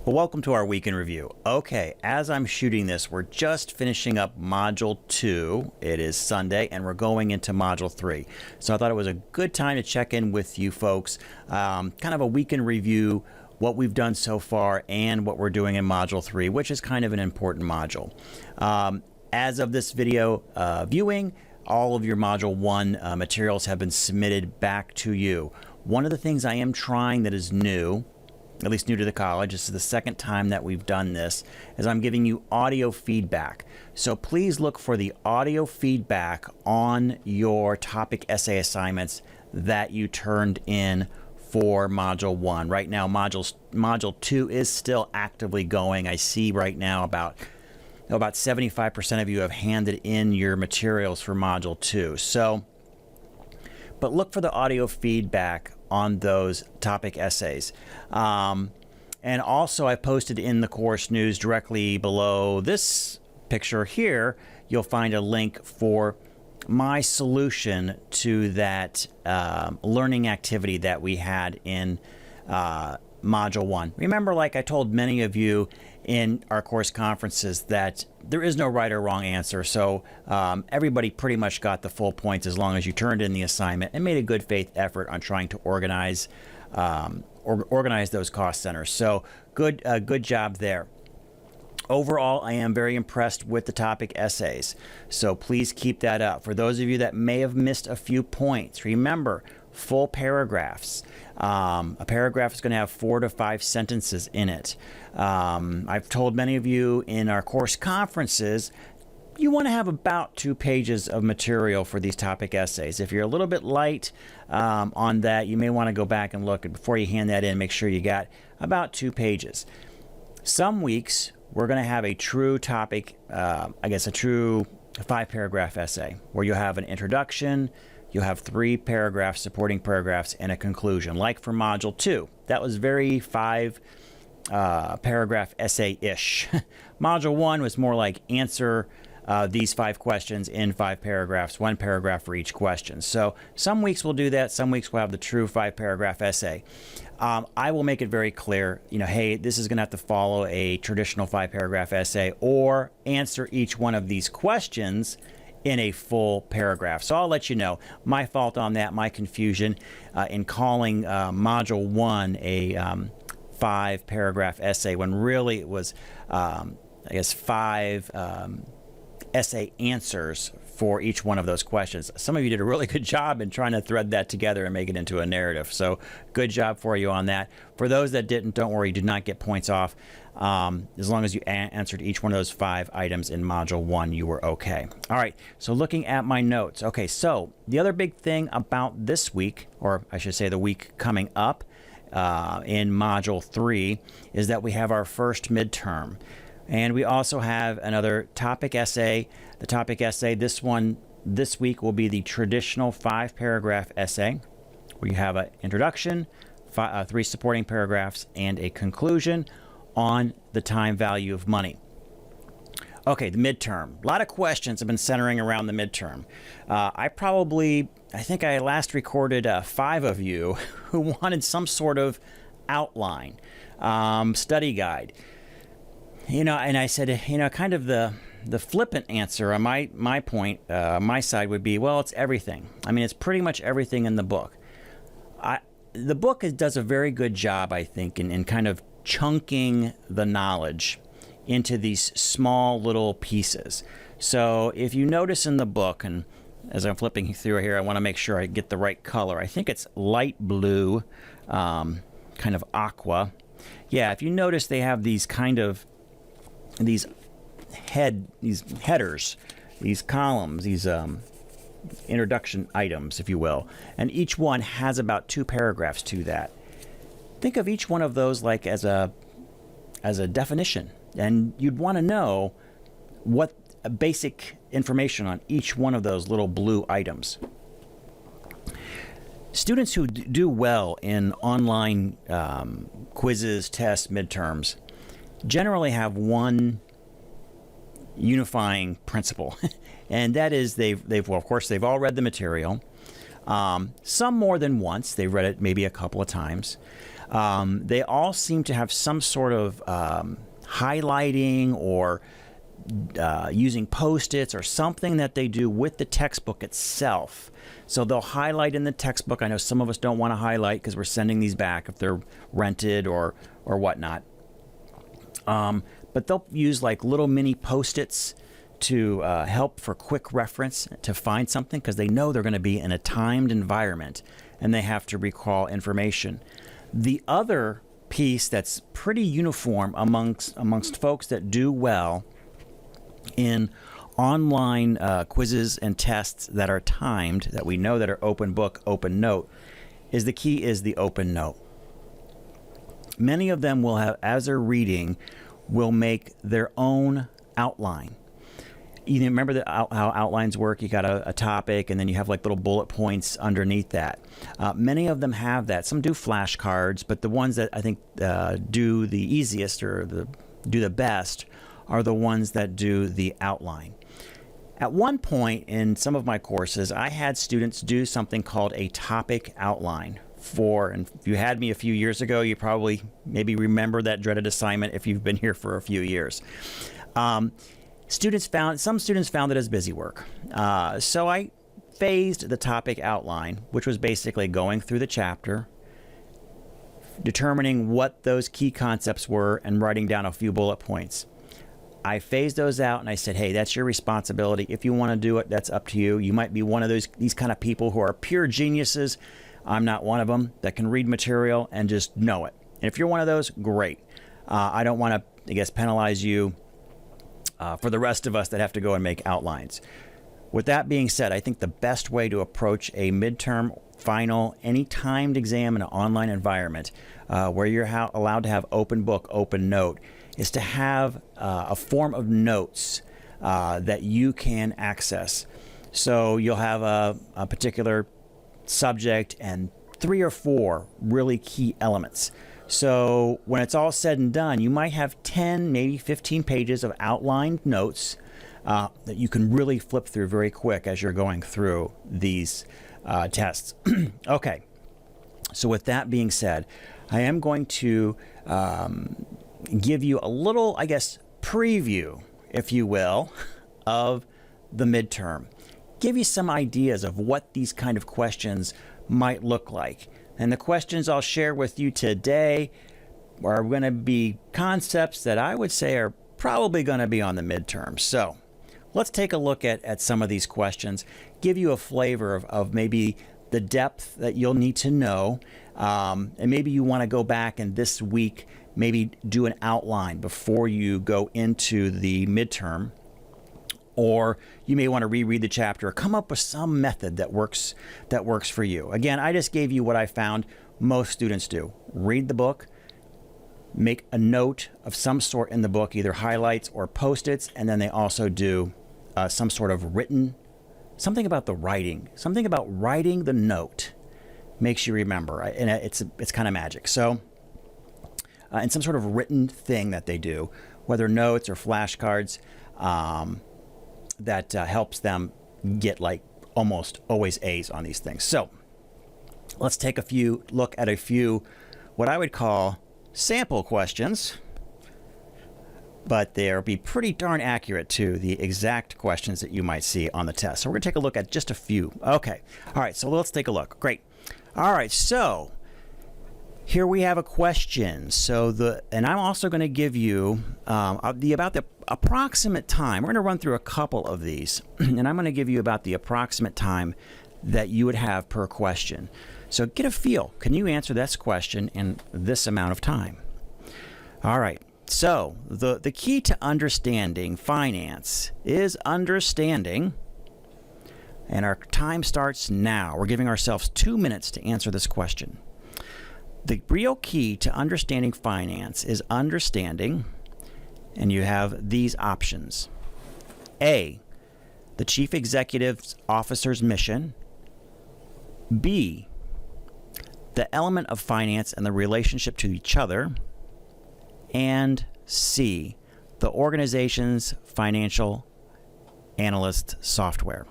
Well, welcome to our week in review. Okay, as I'm shooting this, we're just finishing up Module 2. It is Sunday, and we're going into Module 3. So I thought it was a good time to check in with you folks, kind of a week in review, what we've done so far, and what we're doing in Module 3, which is kind of an important module. As of this video viewing, all of your Module 1 materials have been submitted back to you. One of the things I am trying that is new, at least new to the college, this is the second time that we've done this, is I'm giving you audio feedback. So please look for the audio feedback on your topic essay that you turned in for Module 1. Right now, Module 2 is still actively going. I see right now about 75% of you have handed in your materials for Module 2. So, but look for the audio feedback on those topic essays. And also I posted in the course news directly below this picture here, you'll find a link for my solution to that learning activity that we had in Module 1. Remember, like I told many of you in our course conferences, that there is no right or wrong answer. So everybody pretty much got the full points as long as you turned in the assignment and made a good faith effort on trying to organize those cost centers. So good job there. Overall, I am very impressed with the topic essays. So please keep that up. For those of you that may have missed a few points, remember, full paragraphs. A paragraph is going to have 4 to 5 sentences in it. I've told many of you in our course conferences, you want to have about 2 pages of material for these topic essays. If you're a little bit light on that, you may want to go back and look, and before you hand that in, make sure you got about 2 pages. Some weeks, we're going to have a true topic, a true 5-paragraph essay, where you'll have an introduction, you'll have 3 paragraphs, supporting paragraphs, and a conclusion. Like for Module 2, that was very 5-paragraph essay-ish. Module 1 was more like answer these 5 questions in 5 paragraphs, 1 paragraph for each question. So some weeks we'll do that, some weeks we'll have the true 5-paragraph essay. I will make it very clear, hey, this is going to have to follow a traditional 5-paragraph essay or answer each one of these questions in a full paragraph. So I'll let you know. My fault on that, my confusion in calling Module 1 a 5-paragraph essay when really it was, 5 essay answers for each one of those questions. Some of you did a really good job in trying to thread that together and make it into a narrative. So good job for you on that. For those that didn't, don't worry, you did not get points off. As long as you answered each one of those 5 items in Module 1, you were okay. All right, so looking at my notes. Okay, so the other big thing about this week, or I should say the week coming up in Module 3, is that we have our first midterm. And we also have another topic essay. The topic essay, this week will be the traditional 5-paragraph essay, where you have an introduction, 3 supporting paragraphs, and a conclusion on the time value of money. Okay, the midterm. A lot of questions have been centering around the midterm. I think I last recorded 5 of you who wanted some sort of outline, study guide. And I said, kind of the flippant answer on my point, my side would be, well, it's everything. I mean, it's pretty much everything in the book. The book does a very good job, I think, in kind of chunking the knowledge into these small little pieces. So if you notice in the book, and as I'm flipping through here, I want to make sure I get the right color. I think it's light blue, kind of aqua. Yeah, if you notice, they have these kind of these headers, these columns, these introduction items, if you will, and each one has about 2 paragraphs to that. Think of each one of those like as a definition, and you'd want to know what basic information on each one of those little blue items. Students who do well in online quizzes, tests, midterms generally have one unifying principle, and that is they've all read the material, some more than once. They've read it maybe a couple of times. They all seem to have some sort of highlighting or using Post-its or something that they do with the textbook itself. So they'll highlight in the textbook. I know some of us don't want to highlight because we're sending these back if they're rented or whatnot. But they'll use like little mini Post-its to help for quick reference to find something because they know they're going to be in a timed environment and they have to recall information. The other piece that's pretty uniform amongst folks that do well in online quizzes and tests that are timed, that we know that are open book, open note, is the key is the open note. Many of them will have, as they're reading, will make their own outline. You remember how outlines work? You got a topic, and then you have like little bullet points underneath that. Many of them have that. Some do flashcards, but the ones that I think do the easiest or do the best are the ones that do the outline. At one point in some of my courses, I had students do something called a topic outline. And if you had me a few years ago, you probably maybe remember that dreaded assignment if you've been here for a few years. Some students found it as busy work. So I phased the topic outline, which was basically going through the chapter, determining what those key concepts were, and writing down a few bullet points. I phased those out and I said, hey, that's your responsibility. If you want to do it, that's up to you. You might be one of these kind of people who are pure geniuses. I'm not one of them that can read material and just know it. And if you're one of those, great. I don't want to, penalize you for the rest of us that have to go and make outlines. With that being said, I think the best way to approach a midterm, final, any timed exam in an online environment where you're allowed to have open book, open note, is to have a form of notes that you can access. So you'll have a particular subject and 3 or 4 really key elements. So when it's all said and done, you might have 10, maybe 15 pages of outlined notes that you can really flip through very quick as you're going through these tests. Okay, so with that being said, I am going to give you a little, preview, if you will, of the midterm. Give you some ideas of what these kind of questions might look like. And the questions I'll share with you today are going to be concepts that I would say are probably going to be on the midterm. So let's take a look at some of these questions, give you a flavor of maybe the depth that you'll need to know. And maybe you want to go back and this week maybe do an outline before you go into the midterm. Or you may want to reread the chapter or come up with some method that works for you. Again, I just gave you what I found most students do. Read the book, make a note of some sort in the book, either highlights or Post-its, and then they also do some sort of written, something about the writing, something about writing the note makes you remember, and it's kind of magic. So, and some sort of written thing that they do, whether notes or flashcards, that helps them get like almost always A's on these things. So let's take look at a few what I would call sample questions, but they'll be pretty darn accurate to the exact questions that you might see on the test. So we're going to take a look at just a few. Okay. All right. So let's take a look. Great. All right. So here we have a question. And I'm also going to give you about the approximate time. We're going to run through a couple of these, and I'm going to give you about the approximate time that you would have per question. So get a feel. Can you answer this question in this amount of time? All right. So the key to understanding finance is understanding, and our time starts now. We're giving ourselves 2 minutes to answer this question. The real key to understanding finance is understanding, and you have these options. A, the chief executive officer's mission. B, the element of finance and the relationship to each other. And C, the organization's financial analyst software.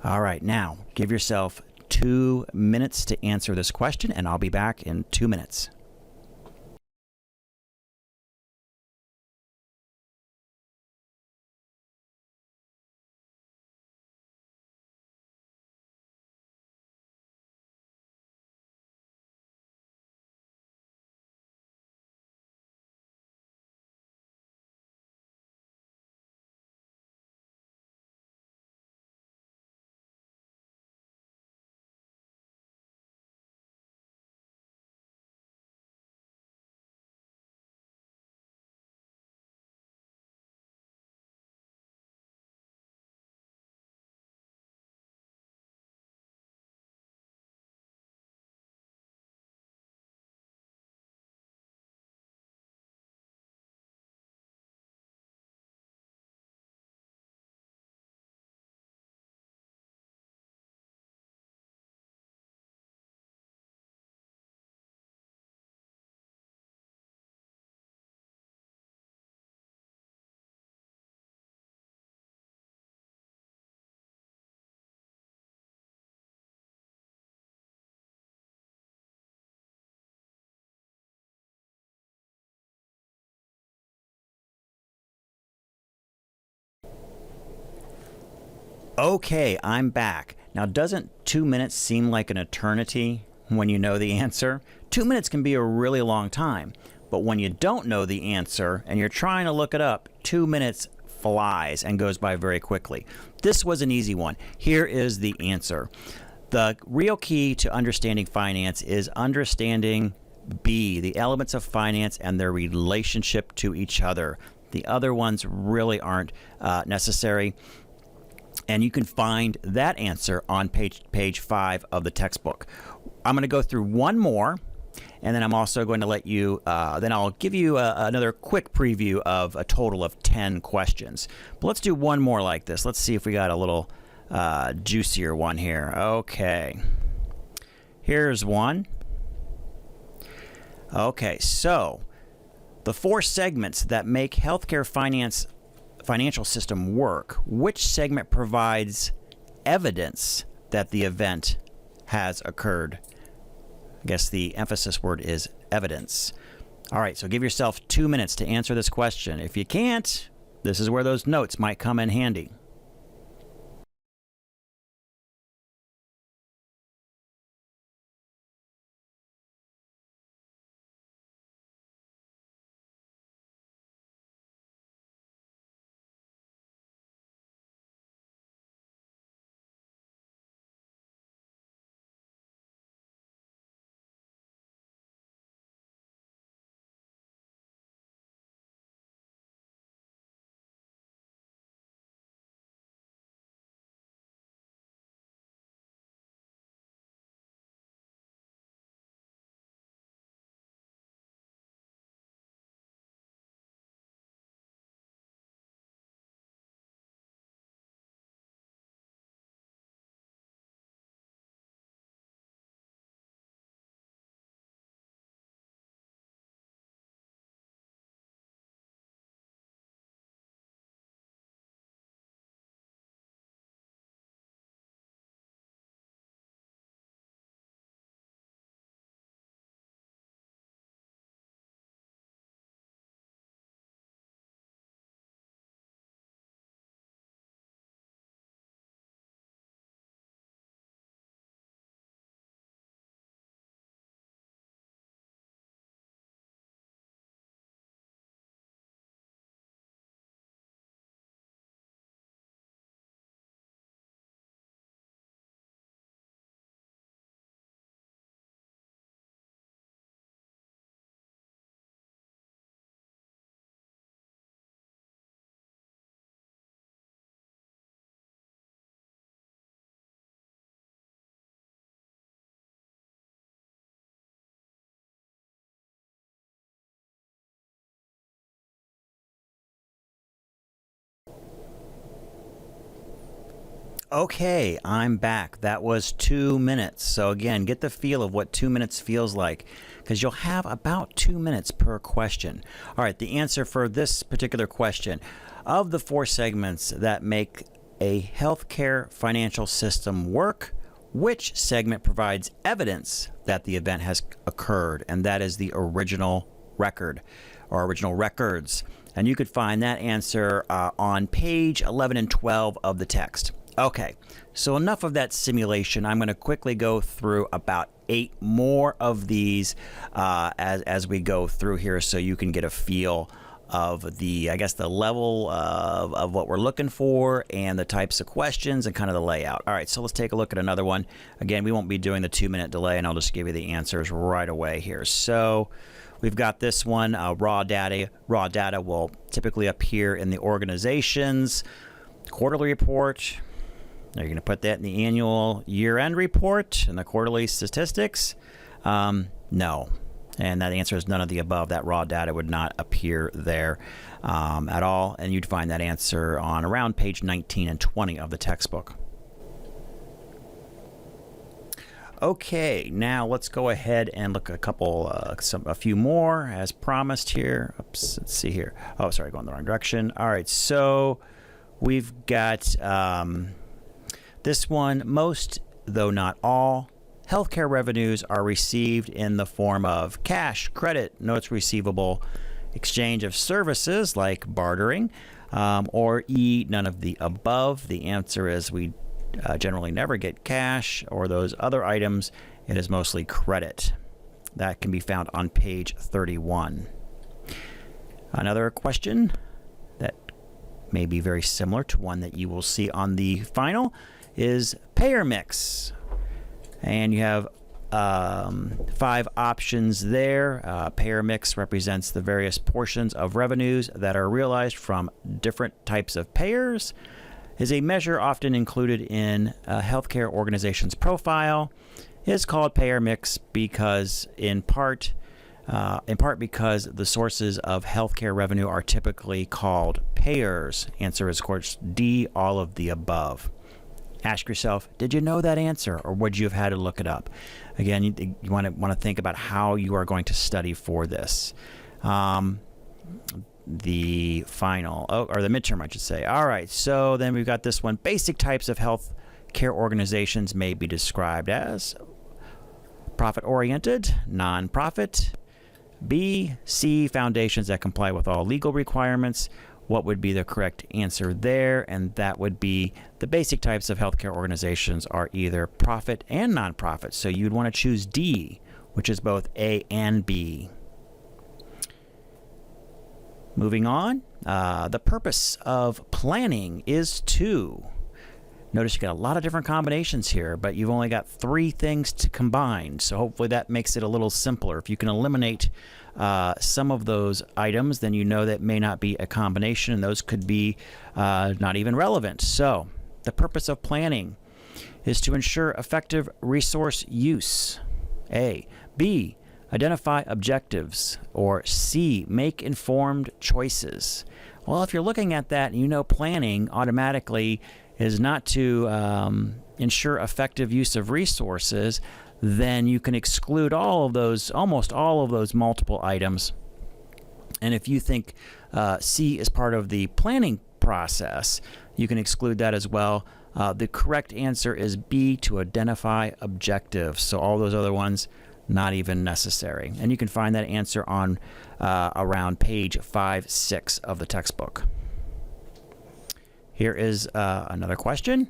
All right, now give yourself 2 minutes to answer this question, and I'll be back in 2 minutes. Okay, I'm back. Now, doesn't 2 minutes seem like an eternity when you know the answer? 2 minutes can be a really long time, but when you don't know the answer and you're trying to look it up, 2 minutes flies and goes by very quickly. This was an easy one. Here is the answer. The real key to understanding finance is understanding B, the elements of finance and their relationship to each other. The other ones really aren't necessary. And you can find that answer on page 5 of the textbook. I'm going to go through one more, and then I'm also going to let you, then I'll give you another quick preview of a total of 10 questions. But let's do one more like this. Let's see if we got a little juicier one here. Okay. Here's one. Okay, so the 4 segments that make healthcare financial system work, which segment provides evidence that the event has occurred? I guess the emphasis word is evidence. All right, so give yourself 2 minutes to answer this question. If you can't, this is where those notes might come in handy. Okay, I'm back. That was 2 minutes. So again, get the feel of what 2 minutes feels like, because you'll have about 2 minutes per question. All right, the answer for this particular question: of the 4 segments that make a healthcare financial system work, which segment provides evidence that the event has occurred, and that is the original record or original records. And you could find that answer on page 11 and 12 of the text. Okay, so enough of that simulation. I'm going to quickly go through about 8 more of these as we go through here, so you can get a feel of the, I guess, the level of what we're looking for and the types of questions and kind of the layout. All right, so let's take a look at another one. Again, we won't be doing the 2-minute delay, and I'll just give you the answers right away here. So we've got this one, raw data. Raw data will typically appear in the organization's quarterly report. Are you going to put that in the annual year-end report and the quarterly statistics? No. And that answer is none of the above. That raw data would not appear there at all. And you'd find that answer on around page 19 and 20 of the textbook. Okay, now let's go ahead and look at a few more as promised here. Oops, let's see here. Oh, sorry, going the wrong direction. All right, so we've got this one. Most, though not all, healthcare revenues are received in the form of cash, credit, notes receivable, exchange of services like bartering, or E, none of the above. The answer is we generally never get cash or those other items. It is mostly credit. That can be found on page 31. Another question that may be very similar to one that you will see on the final is payer mix. And you have 5 options there. Payer mix represents the various portions of revenues that are realized from different types of payers. Is a measure often included in a healthcare organization's profile. Is called payer mix because in part because the sources of healthcare revenue are typically called payers. Answer is, of course, D, all of the above. Ask yourself, did you know that answer, or would you have had to look it up? Again, you want to think about how you are going to study for this. The final, or the midterm, I should say. All right, so then we've got this one. Basic types of health care organizations may be described as profit-oriented, non-profit. B, C, foundations that comply with all legal requirements. What would be the correct answer there? And that would be the basic types of healthcare organizations are either profit and nonprofit. So you'd want to choose D, which is both A and B. Moving on, the purpose of planning is to. Notice you got a lot of different combinations here, but you've only got 3 things to combine. So hopefully that makes it a little simpler. If you can eliminate some of those items, then you know that may not be a combination, and those could be not even relevant. So the purpose of planning is to ensure effective resource use. A. B. Identify objectives. Or C. Make informed choices. Well, if you're looking at that and you know planning automatically is not to ensure effective use of resources, then you can exclude all of those, almost all of those multiple items. And if you think C is part of the planning process, you can exclude that as well. The correct answer is B, to identify objectives. So all those other ones, not even necessary. And you can find that answer on around page 5-6 of the textbook. Here is another question.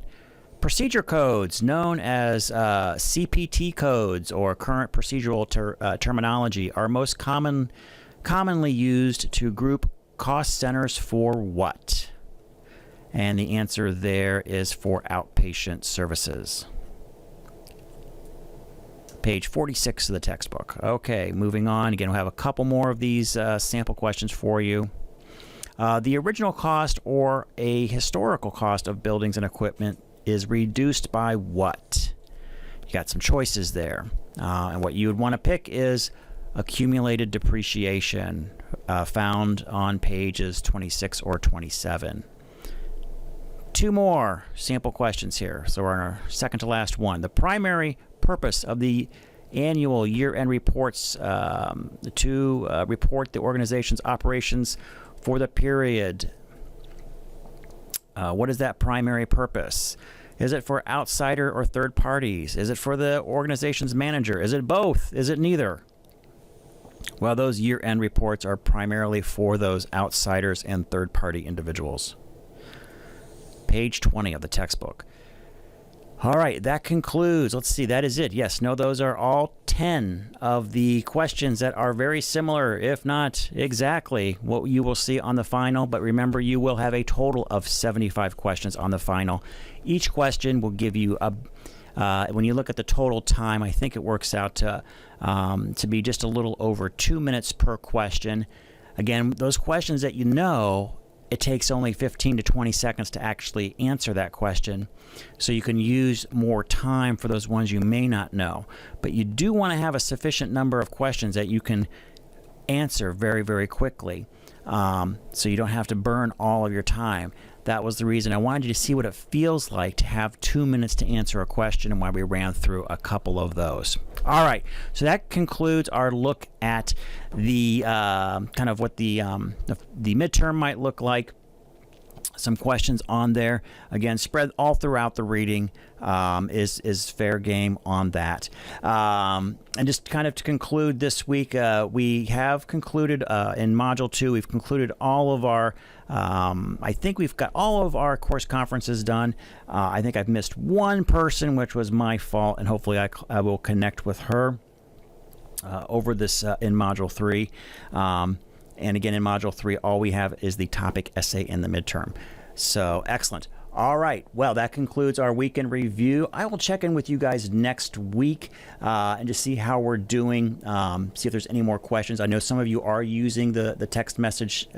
Procedure codes, known as CPT codes or current procedural terminology, are most commonly used to group cost centers for what? And the answer there is for outpatient services. Page 46 of the textbook. Okay, moving on. Again, we'll have a couple more of these sample questions for you. The original cost or a historical cost of buildings and equipment is reduced by what? You got some choices there. And what you would want to pick is accumulated depreciation, found on pages 26 or 27. 2 more sample questions here. So we're on our second to last one. The primary purpose of the annual year-end reports to report the organization's operations for the period. What is that primary purpose? Is it for outsider or third parties? Is it for the organization's manager? Is it both? Is it neither? Well, those year-end reports are primarily for those outsiders and third-party individuals. Page 20 of the textbook. All right, that concludes. Let's see, that is it. Yes, no, those are all 10 of the questions that are very similar, if not exactly what you will see on the final. But remember, you will have a total of 75 questions on the final. Each question will give you a when you look at the total time, I think it works out to be just a little over 2 minutes per question. Again, those questions that you know, it takes only 15 to 20 seconds to actually answer that question. So you can use more time for those ones you may not know. But you do want to have a sufficient number of questions that you can answer very, very quickly. So you don't have to burn all of your time. That was the reason I wanted you to see what it feels like to have 2 minutes to answer a question, and why we ran through a couple of those. All right, so that concludes our look at the kind of what the midterm might look like. Some questions on there. Again, spread all throughout the reading is fair game on that. And just kind of to conclude this week, we have concluded in Module 2, we've concluded all of our, I think we've got all of our course conferences done. I think I've missed one person, which was my fault, and hopefully I will connect with her over this in Module 3. And again, in Module 3, all we have is the topic essay in the midterm. So, excellent. All right. Well, that concludes our weekend review. I will check in with you guys next week and just see how we're doing, see if there's any more questions. I know some of you are using the text message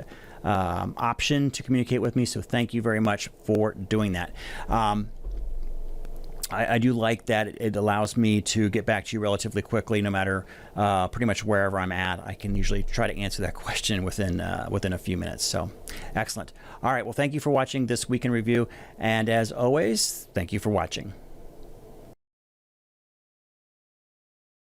option to communicate with me, so thank you very much for doing that. I do like that it allows me to get back to you relatively quickly, no matter pretty much wherever I'm at. I can usually try to answer that question within a few minutes. So, excellent. All right. Well, thank you for watching this Week in Review. And as always, thank you for watching.